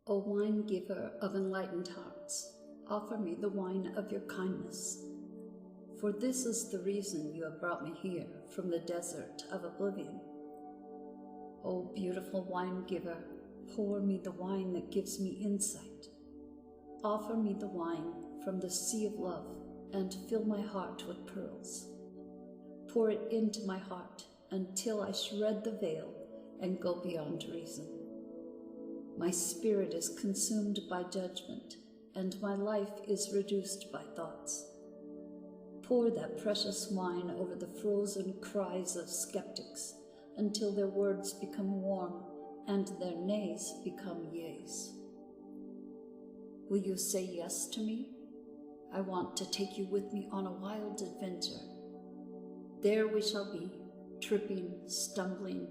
O wine giver of enlightened hearts, offer me the wine of your kindness. For this is the reason you have brought me here from the desert of oblivion. O beautiful wine giver, pour me the wine that gives me insight. Offer me the wine from the sea of love and fill my heart with pearls. Pour it into my heart until I shred the veil and go beyond reason. My spirit is consumed by judgment, and my life is reduced by thoughts. Pour that precious wine over the frozen cries of skeptics until their words become warm and their nays become yeas. Will you say yes to me? I want to take you with me on a wild adventure. There we shall be, tripping, stumbling,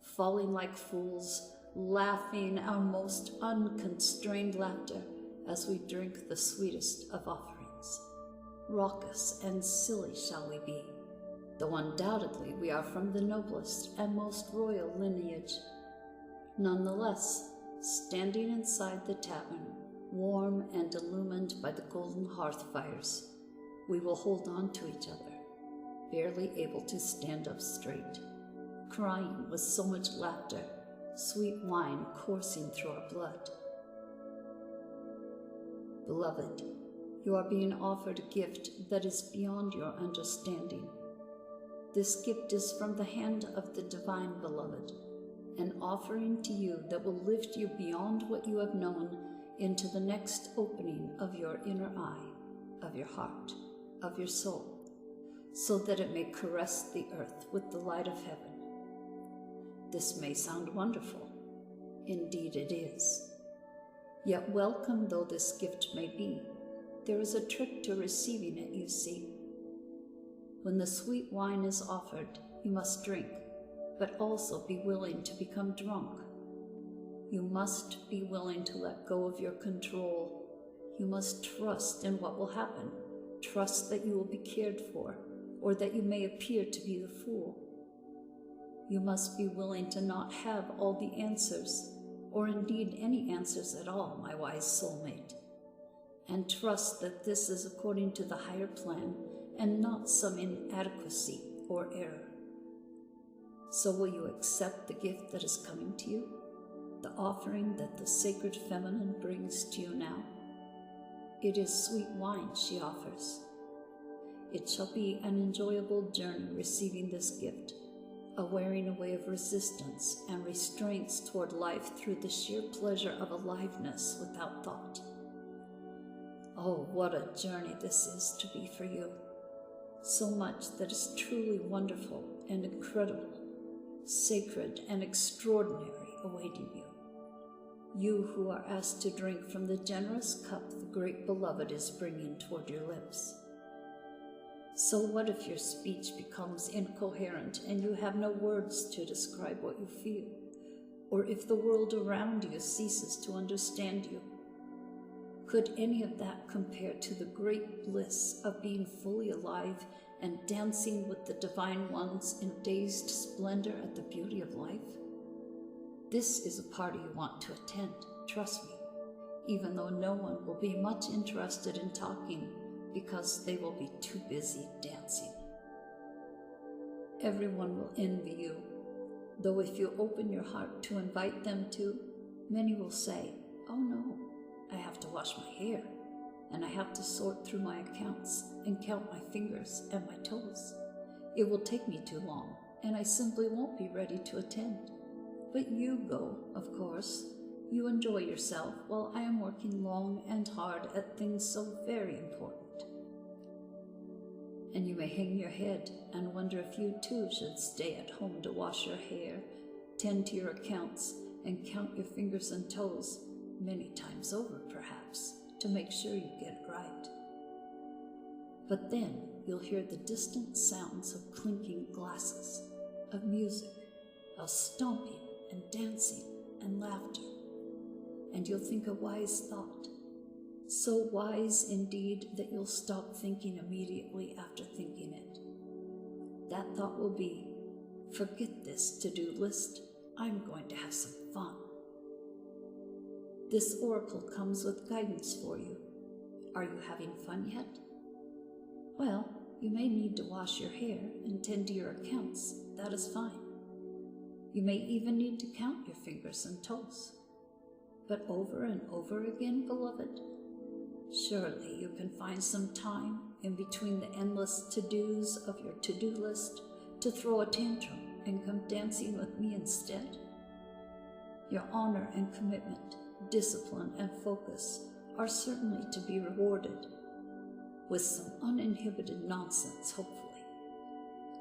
falling like fools, laughing our most unconstrained laughter as we drink the sweetest of offerings. Raucous and silly shall we be, though undoubtedly we are from the noblest and most royal lineage. Nonetheless, standing inside the tavern, warm and illumined by the golden hearth fires, we will hold on to each other, barely able to stand up straight, crying with so much laughter, sweet wine coursing through our blood. Beloved, you are being offered a gift that is beyond your understanding. This gift is from the hand of the divine beloved, an offering to you that will lift you beyond what you have known into the next opening of your inner eye, of your heart, of your soul, so that it may caress the earth with the light of heaven. This may sound wonderful. Indeed it is. Yet welcome though this gift may be, there is a trick to receiving it, you see. When the sweet wine is offered, you must drink, but also be willing to become drunk. You must be willing to let go of your control. You must trust in what will happen. Trust that you will be cared for, or that you may appear to be the fool. You must be willing to not have all the answers, or indeed any answers at all, my wise soulmate, and trust that this is according to the higher plan and not some inadequacy or error. So will you accept the gift that is coming to you, the offering that the sacred feminine brings to you now? It is sweet wine she offers. It shall be an enjoyable journey receiving this gift, a wearing away of resistance and restraints toward life through the sheer pleasure of aliveness without thought. Oh, what a journey this is to be for you! So much that is truly wonderful and incredible, sacred and extraordinary awaiting you. You who are asked to drink from the generous cup the great beloved is bringing toward your lips. So what if your speech becomes incoherent and you have no words to describe what you feel? Or if the world around you ceases to understand you? Could any of that compare to the great bliss of being fully alive and dancing with the divine ones in dazed splendor at the beauty of life? This is a party you want to attend, trust me, even though no one will be much interested in talking because they will be too busy dancing. Everyone will envy you, though if you open your heart to invite them to, many will say, "Oh no, I have to wash my hair, and I have to sort through my accounts and count my fingers and my toes. It will take me too long, and I simply won't be ready to attend." But you go, of course. You enjoy yourself while I am working long and hard at things so very important. And you may hang your head and wonder if you too should stay at home to wash your hair, tend to your accounts, and count your fingers and toes, many times over perhaps, to make sure you get it right. But then you'll hear the distant sounds of clinking glasses, of music, of stomping and dancing and laughter, and you'll think a wise thought, so wise indeed that you'll stop thinking immediately after thinking it. That thought will be, forget this to-do list, I'm going to have some fun. This oracle comes with guidance for you. Are you having fun yet? Well, you may need to wash your hair and tend to your accounts. That is fine. You may even need to count your fingers and toes. But over and over again, beloved, surely you can find some time in between the endless to-dos of your to-do list to throw a tantrum and come dancing with me instead. Your honor and commitment, discipline and focus are certainly to be rewarded with some uninhibited nonsense, hopefully.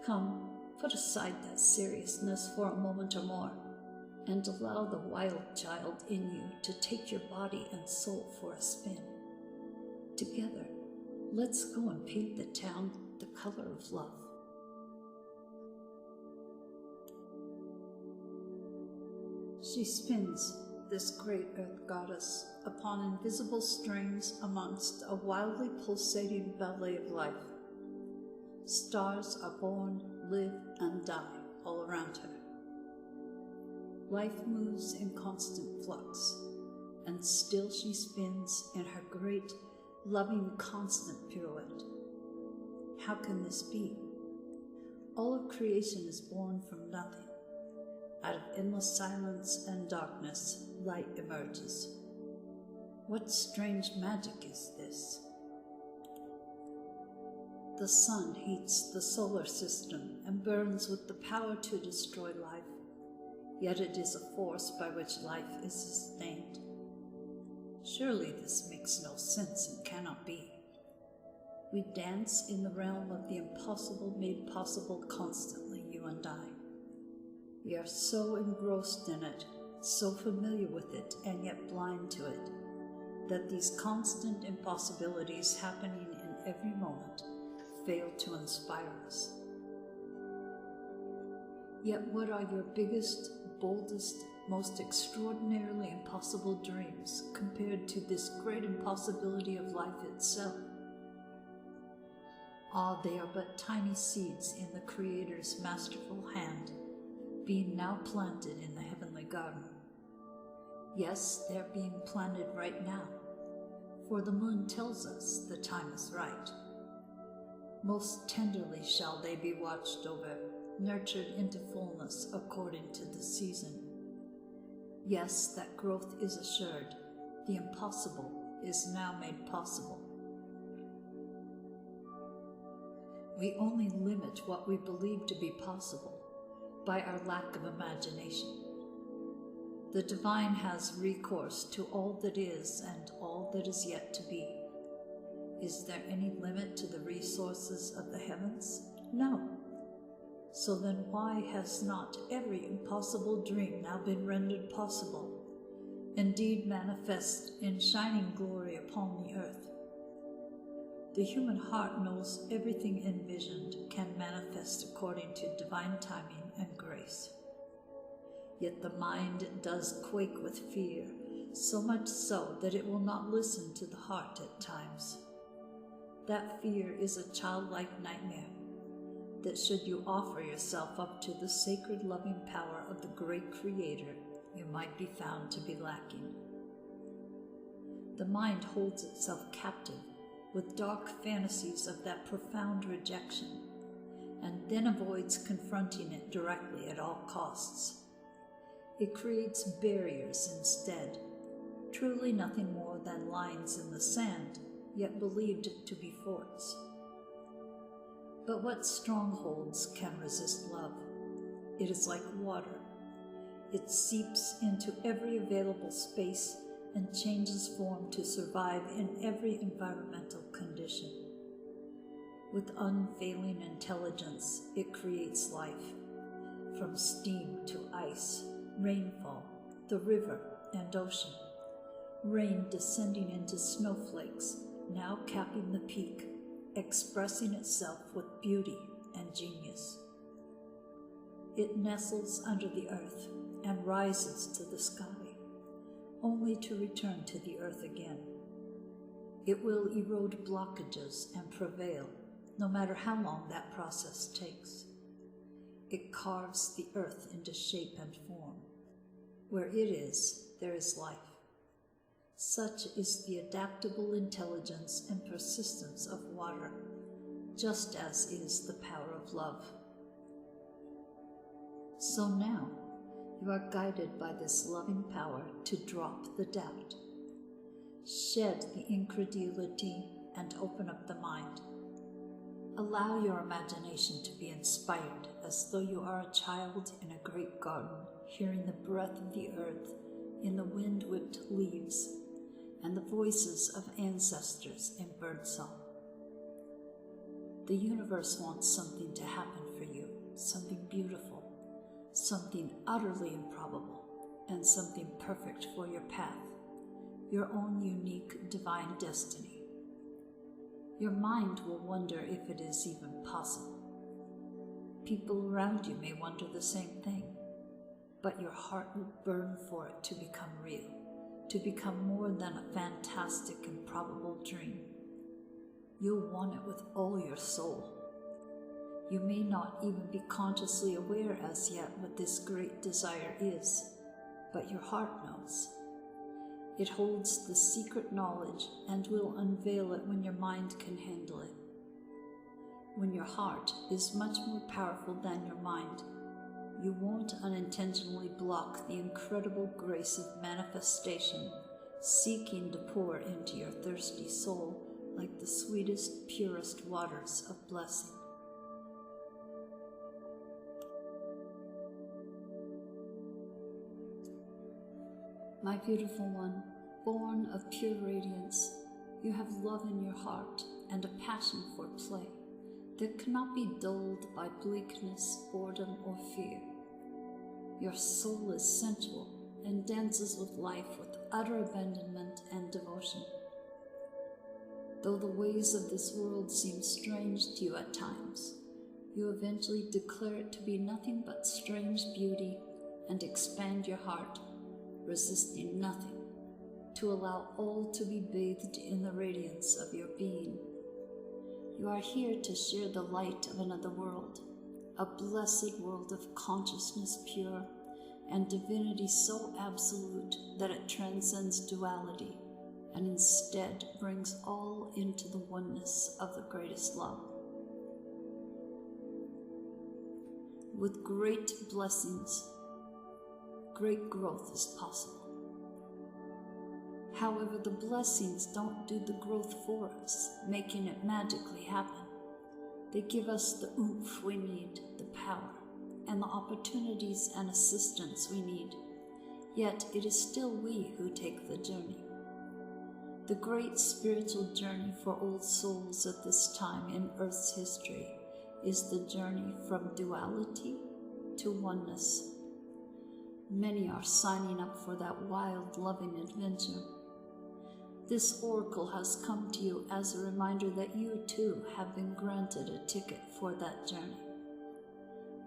Come, put aside that seriousness for a moment or more, and allow the wild child in you to take your body and soul for a spin. Together, let's go and paint the town the color of love. She spins, this great earth goddess, upon invisible strings amongst a wildly pulsating ballet of life. Stars are born, live, and die all around her. Life moves in constant flux, and still she spins in her great, loving, constant pirouette. How can this be? All of creation is born from nothing. Out of endless silence and darkness, light emerges. What strange magic is this? The sun heats the solar system and burns with the power to destroy life, yet it is a force by which life is sustained. Surely this makes no sense and cannot be. We dance in the realm of the impossible made possible constantly, you and I. We are so engrossed in it, so familiar with it, and yet blind to it, that these constant impossibilities happening in every moment fail to inspire us. Yet what are your biggest, boldest, most extraordinarily impossible dreams compared to this great impossibility of life itself? Ah, they are but tiny seeds in the Creator's masterful hand, being now planted in the heavenly garden. Yes, they're being planted right now, for the moon tells us the time is right. Most tenderly shall they be watched over, nurtured into fullness according to the season. Yes, that growth is assured. The impossible is now made possible. We only limit what we believe to be possible by our lack of imagination. The divine has recourse to all that is and all that is yet to be. Is there any limit to the resources of the heavens? No. So then why has not every impossible dream now been rendered possible, indeed manifest in shining glory upon the earth? The human heart knows everything envisioned can manifest according to divine timing and grace. Yet the mind does quake with fear, so much so that it will not listen to the heart at times. That fear is a childlike nightmare, that should you offer yourself up to the sacred loving power of the great Creator, you might be found to be lacking. The mind holds itself captive with dark fantasies of that profound rejection, and then avoids confronting it directly at all costs. It creates barriers instead, truly nothing more than lines in the sand, yet believed to be forts. But what strongholds can resist love? It is like water. It seeps into every available space and changes form to survive in every environmental condition. With unfailing intelligence, it creates life, from steam to ice, rainfall, the river and ocean, rain descending into snowflakes, now capping the peak, expressing itself with beauty and genius. It nestles under the earth and rises to the sky, only to return to the earth again. It will erode blockages and prevail, no matter how long that process takes. It carves the earth into shape and form. Where it is, there is life. Such is the adaptable intelligence and persistence of water, just as is the power of love. So now, you are guided by this loving power to drop the doubt, shed the incredulity, and open up the mind. Allow your imagination to be inspired as though you are a child in a great garden, hearing the breath of the earth in the wind-whipped leaves and the voices of ancestors in birdsong. The universe wants something to happen for you, something beautiful, something utterly improbable, and something perfect for your path, your own unique divine destiny. Your mind will wonder if it is even possible. People around you may wonder the same thing, but your heart will burn for it to become real, to become more than a fantastic, improbable dream. You'll want it with all your soul. You may not even be consciously aware as yet what this great desire is, but your heart knows. It holds the secret knowledge and will unveil it when your mind can handle it. When your heart is much more powerful than your mind, you won't unintentionally block the incredible grace of manifestation seeking to pour into your thirsty soul like the sweetest, purest waters of blessing. My beautiful one, born of pure radiance, you have love in your heart and a passion for play that cannot be dulled by bleakness, boredom, or fear. Your soul is sensual and dances with life with utter abandonment and devotion. Though the ways of this world seem strange to you at times, you eventually declare it to be nothing but strange beauty and expand your heart, resisting nothing, to allow all to be bathed in the radiance of your being. You are here to share the light of another world, a blessed world of consciousness pure and divinity so absolute that it transcends duality and instead brings all into the oneness of the greatest love. With great blessings, great growth is possible. However, the blessings don't do the growth for us, making it magically happen. They give us the oomph we need, the power, and the opportunities and assistance we need. Yet it is still we who take the journey. The great spiritual journey for old souls at this time in Earth's history is the journey from duality to oneness. Many are signing up for that wild, loving adventure. This oracle has come to you as a reminder that you too have been granted a ticket for that journey.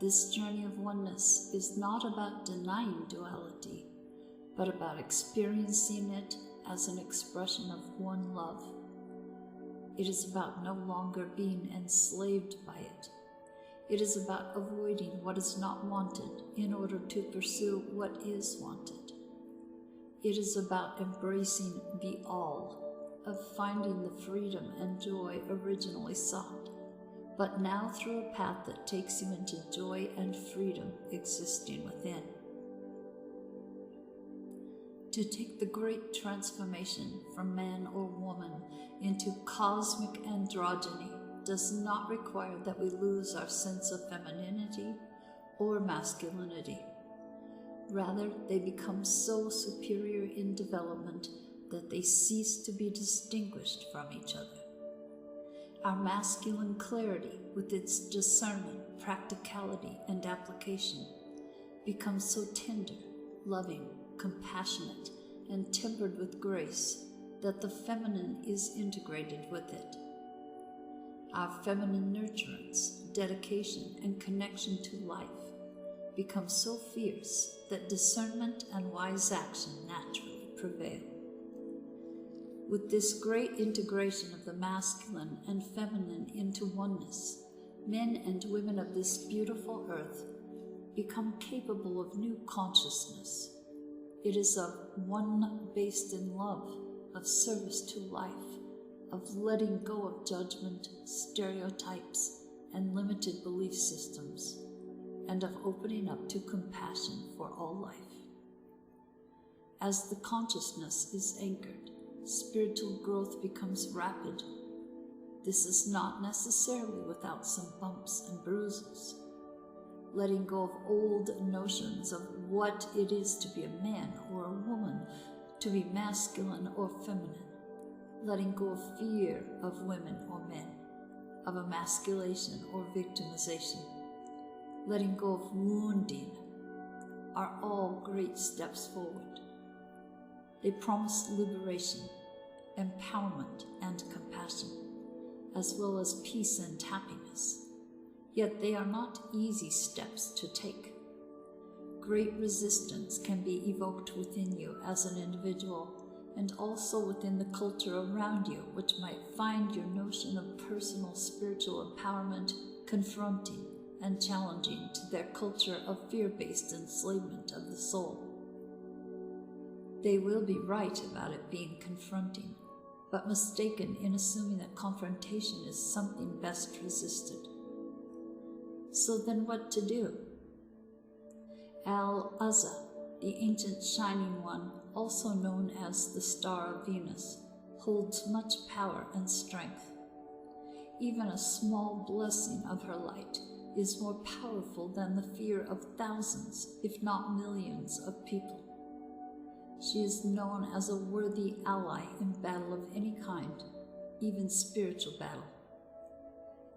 This journey of oneness is not about denying duality, but about experiencing it as an expression of one love. It is about no longer being enslaved by it. It is about avoiding what is not wanted in order to pursue what is wanted. It is about embracing the all, of finding the freedom and joy originally sought, but now through a path that takes you into joy and freedom existing within. To take the great transformation from man or woman into cosmic androgyny does not require that we lose our sense of femininity or masculinity. Rather, they become so superior in development that they cease to be distinguished from each other. Our masculine clarity, with its discernment, practicality, and application, becomes so tender, loving, compassionate, and tempered with grace that the feminine is integrated with it. Our feminine nurturance, dedication, and connection to life become so fierce that discernment and wise action naturally prevail. With this great integration of the masculine and feminine into oneness, men and women of this beautiful earth become capable of new consciousness, It is of one based in love, of service to life, of letting go of judgment, stereotypes, and limited belief systems, and of opening up to compassion for all life. As the consciousness is anchored, spiritual growth becomes rapid. This is not necessarily without some bumps and bruises. Letting go of old notions of what it is to be a man or a woman, to be masculine or feminine. Letting go of fear of women or men, of emasculation or victimization. Letting go of wounding are all great steps forward. They promise liberation, empowerment, and compassion, as well as peace and happiness. Yet they are not easy steps to take. Great resistance can be evoked within you as an individual and also within the culture around you, which might find your notion of personal spiritual empowerment confronting and challenging to their culture of fear-based enslavement of the soul. They will be right about it being confronting, but mistaken in assuming that confrontation is something best resisted. So then what to do? Al-Azza, the ancient shining one, also known as the Star of Venus, holds much power and strength. Even a small blessing of her light is more powerful than the fear of thousands, if not millions, of people. She is known as a worthy ally in battle of any kind, even spiritual battle.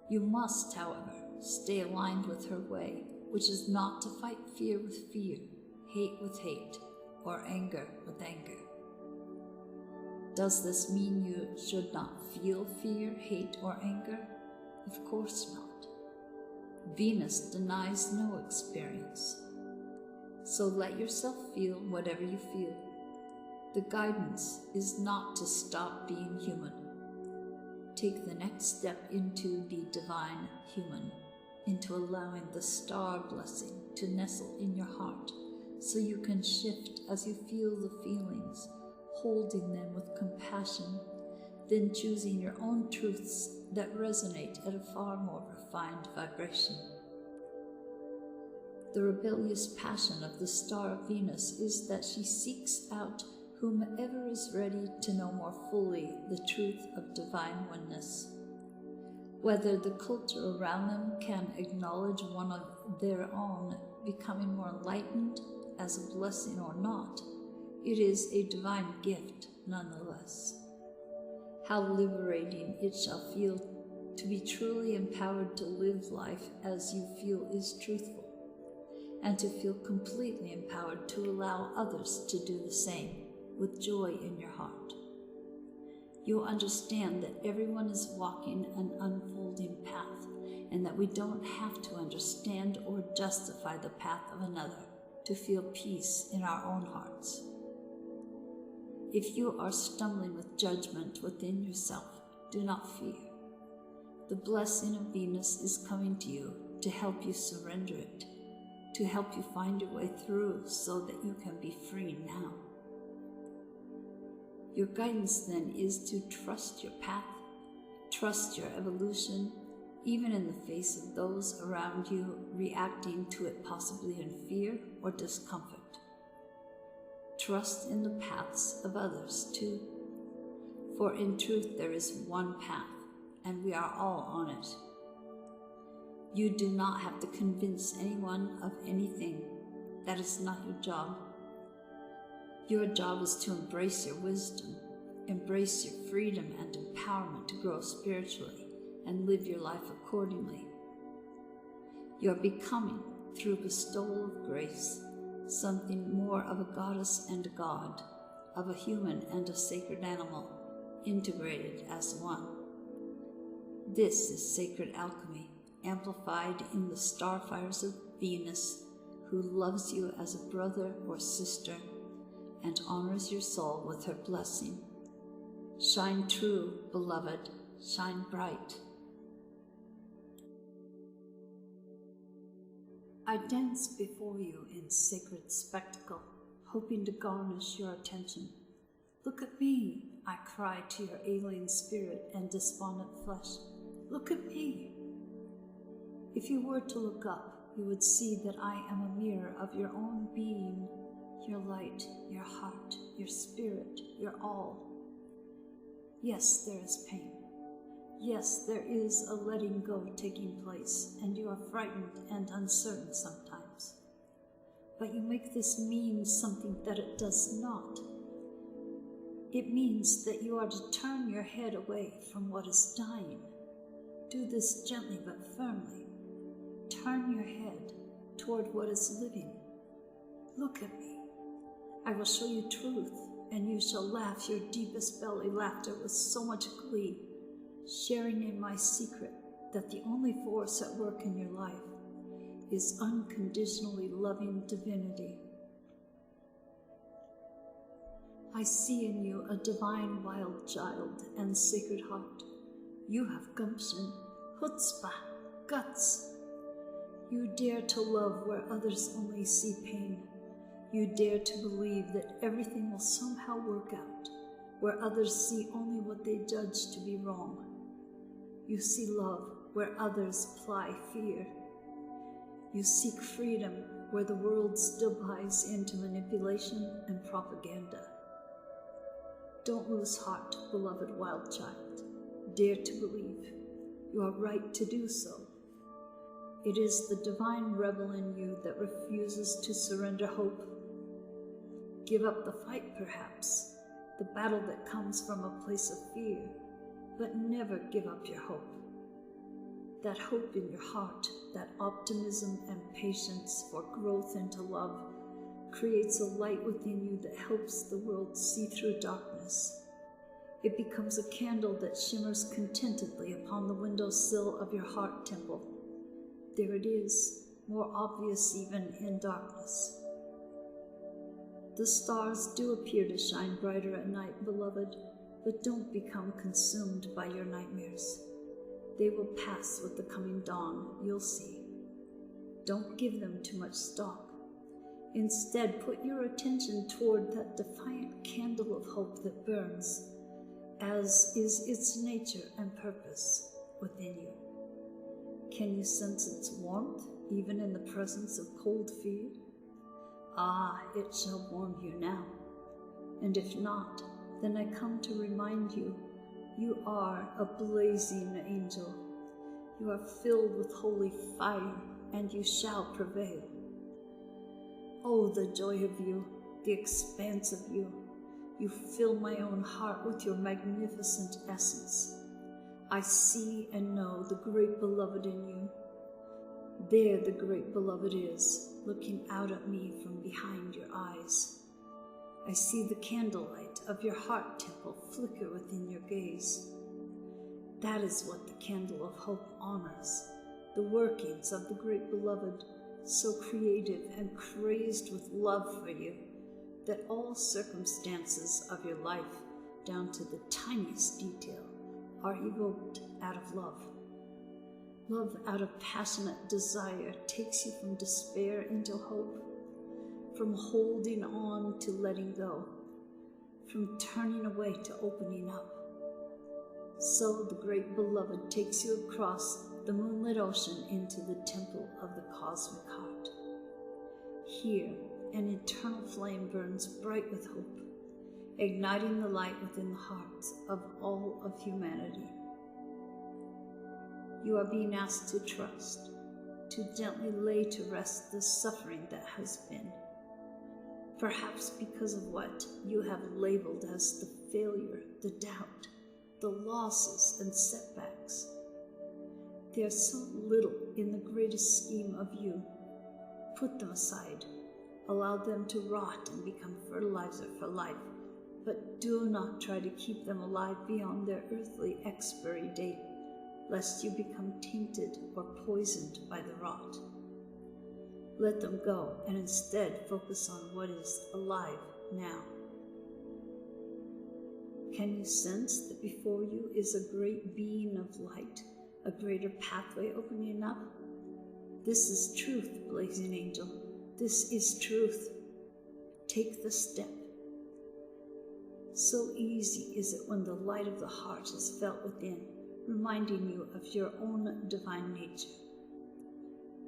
You must, however, stay aligned with her way, which is not to fight fear with fear, hate with hate, or anger with anger. Does this mean you should not feel fear, hate, or anger? Of course not. Venus denies no experience. So let yourself feel whatever you feel. The guidance is not to stop being human. Take the next step into the divine human, into allowing the star blessing to nestle in your heart, so you can shift as you feel the feelings, holding them with compassion, then choosing your own truths that resonate at a far more refined vibration. The rebellious passion of the Star of Venus is that she seeks out whomever is ready to know more fully the truth of divine oneness. Whether the culture around them can acknowledge one of their own becoming more enlightened as a blessing or not, it is a divine gift nonetheless. How liberating it shall feel to be truly empowered to live life as you feel is truthful, and to feel completely empowered to allow others to do the same with joy in your heart. You'll understand that everyone is walking an unfolding path, and that we don't have to understand or justify the path of another to feel peace in our own hearts. If you are stumbling with judgment within yourself, do not fear. The blessing of Venus is coming to you to help you surrender it, to help you find your way through so that you can be free now. Your guidance then is to trust your path, trust your evolution, even in the face of those around you reacting to it possibly in fear or discomfort. Trust in the paths of others too, for in truth there is one path, and we are all on it. You do not have to convince anyone of anything. That is not your job. Your job is to embrace your wisdom, embrace your freedom and empowerment to grow spiritually and live your life accordingly. You are becoming, through bestowal of grace, something more of a goddess and a god, of a human and a sacred animal, integrated as one. This is sacred alchemy, amplified in the starfires of Venus, who loves you as a brother or sister and honors your soul with her blessing. Shine true, beloved, shine bright. I dance before you in sacred spectacle, hoping to garnish your attention. Look at me, I cry to your alien spirit and despondent flesh. Look at me. If you were to look up, you would see that I am a mirror of your own being, your light, your heart, your spirit, your all. Yes, there is pain. Yes, there is a letting go taking place, and you are frightened and uncertain sometimes. But you make this mean something that it does not. It means that you are to turn your head away from what is dying. Do this gently but firmly. Turn your head toward what is living. Look at me. I will show you truth, and you shall laugh your deepest belly laughter with so much glee, sharing in my secret that the only force at work in your life is unconditionally loving divinity. I see in you a divine wild child and sacred heart. You have gumption, chutzpah, guts. You dare to love where others only see pain. You dare to believe that everything will somehow work out, where others see only what they judge to be wrong. You see love where others ply fear. You seek freedom where the world still buys into manipulation and propaganda. Don't lose heart, beloved wild child. Dare to believe. You are right to do so. It is the divine rebel in you that refuses to surrender hope. Give up the fight, perhaps, the battle that comes from a place of fear, but never give up your hope. That hope in your heart, that optimism and patience for growth into love, creates a light within you that helps the world see through darkness. It becomes a candle that shimmers contentedly upon the windowsill of your heart temple. There it is, more obvious even in darkness. The stars do appear to shine brighter at night, beloved, but don't become consumed by your nightmares. They will pass with the coming dawn, you'll see. Don't give them too much stock. Instead, put your attention toward that defiant candle of hope that burns, as is its nature and purpose within you. Can you sense its warmth, even in the presence of cold fear? Ah, it shall warm you now. And if not, then I come to remind you, you are a blazing angel. You are filled with holy fire, and you shall prevail. Oh, the joy of you, the expanse of you. You fill my own heart with your magnificent essence. I see and know the great beloved in you. There the great beloved is, looking out at me from behind your eyes. I see the candlelight of your heart temple flicker within your gaze. That is what the candle of hope honors, the workings of the great beloved, so creative and crazed with love for you, that all circumstances of your life, down to the tiniest detail, are evoked out of love. Love out of passionate desire takes you from despair into hope, from holding on to letting go, from turning away to opening up. So the great beloved takes you across the moonlit ocean into the temple of the cosmic heart. Here, an eternal flame burns bright with hope, igniting the light within the hearts of all of humanity. You are being asked to trust, to gently lay to rest the suffering that has been, perhaps because of what you have labeled as the failure, the doubt, the losses and setbacks. They are so little in the greatest scheme of you. Put them aside. Allow them to rot and become fertilizer for life, but do not try to keep them alive beyond their earthly expiry date, lest you become tainted or poisoned by the rot. Let them go and instead focus on what is alive now. Can you sense that before you is a great being of light, a greater pathway opening up? This is truth, blazing angel. This is truth. Take the step. So easy is it when the light of the heart is felt within, reminding you of your own divine nature.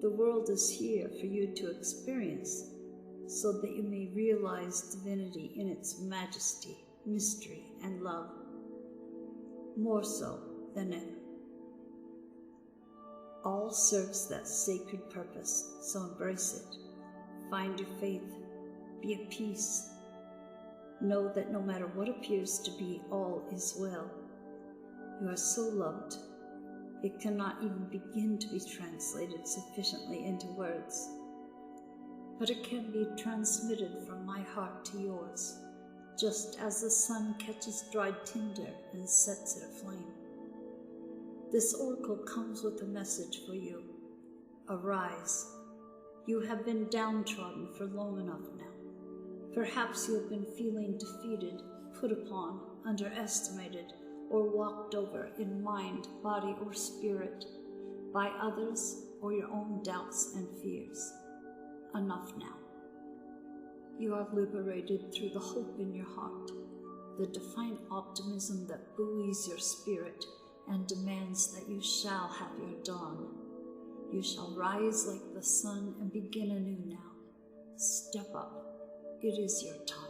The world is here for you to experience, so that you may realize divinity in its majesty, mystery, and love, more so than ever. All serves that sacred purpose, so embrace it. Find your faith. Be at peace. Know that no matter what appears to be, all is well. You are so loved, it cannot even begin to be translated sufficiently into words. But it can be transmitted from my heart to yours, just as the sun catches dried tinder and sets it aflame. This oracle comes with a message for you. Arise. You have been downtrodden for long enough now. Perhaps you have been feeling defeated, put upon, underestimated, or walked over in mind, body, or spirit by others or your own doubts and fears. Enough now. You are liberated through the hope in your heart, the defiant optimism that buoys your spirit and demands that you shall have your dawn. You shall rise like the sun and begin anew now. Step up. It is your time.